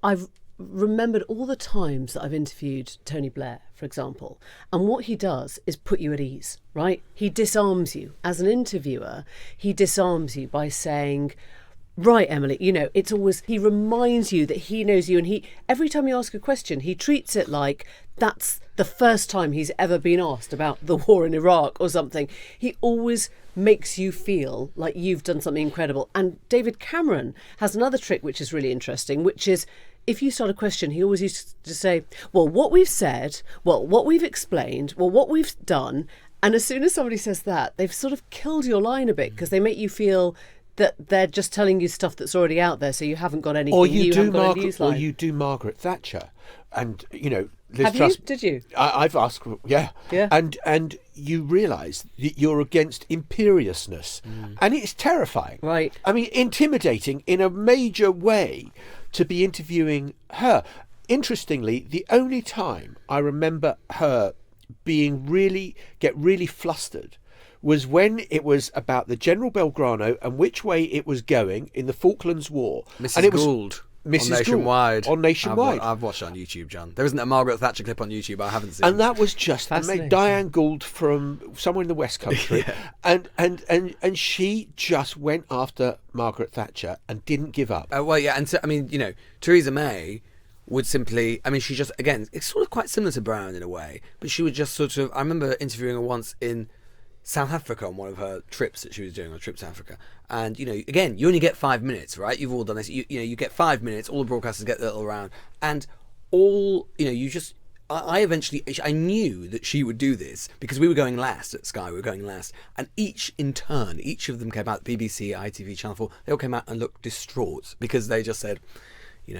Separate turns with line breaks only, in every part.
I've remembered all the times that I've interviewed Tony Blair, for example, and what he does is put you at ease, right? He disarms you. As an interviewer, he disarms you by saying, right, Emily, it's always, he reminds you that he knows you, and every time you ask a question, he treats it like that's the first time he's ever been asked about the war in Iraq or something. He always makes you feel like you've done something incredible. And David Cameron has another trick which is really interesting, which is if you start a question, he always used to say, well, what we've said, well, what we've explained, well, what we've done. And as soon as somebody says that, they've sort of killed your line a bit because they make you feel that they're just telling you stuff that's already out there, so you haven't got anything. Or you
do Margaret Thatcher, and Liz
Have
Truss,
you? Did you?
I've asked, yeah. And you realise that you're against imperiousness, and it's terrifying,
right?
I mean, intimidating in a major way to be interviewing her. Interestingly, the only time I remember her get really flustered was when it was about the General Belgrano and which way it was going in the Falklands War.
Mrs. Gould.
Mrs.
Nationwide.
On Nationwide.
I've watched it on YouTube, John. There isn't a Margaret Thatcher clip on YouTube I haven't seen.
And that was just Diane Gould from somewhere in the West Country. Yeah. And she just went after Margaret Thatcher and didn't give up.
Theresa May would simply, she just, again, it's sort of quite similar to Brown in a way, but she would just sort of, I remember interviewing her once in South Africa on one of her trips that she was doing, on a trip to Africa. And, again, you only get 5 minutes, right? You've all done this. You get 5 minutes, all the broadcasters get the little round. And I knew that she would do this because we were going last at Sky, and each of them came out, BBC, ITV, Channel 4, they all came out and looked distraught because they just said, we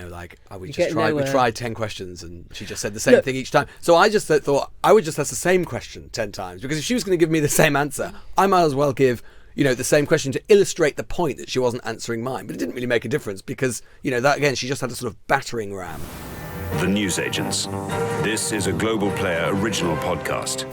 tried 10 questions and she just said the same thing each time. So I just thought I would just ask the same question 10 times, because if she was going to give me the same answer, I might as well give the same question to illustrate the point that she wasn't answering mine. But it didn't really make a difference because that, again, she just had a sort of battering ram.
The Newsagents. This is a Global Player original podcast.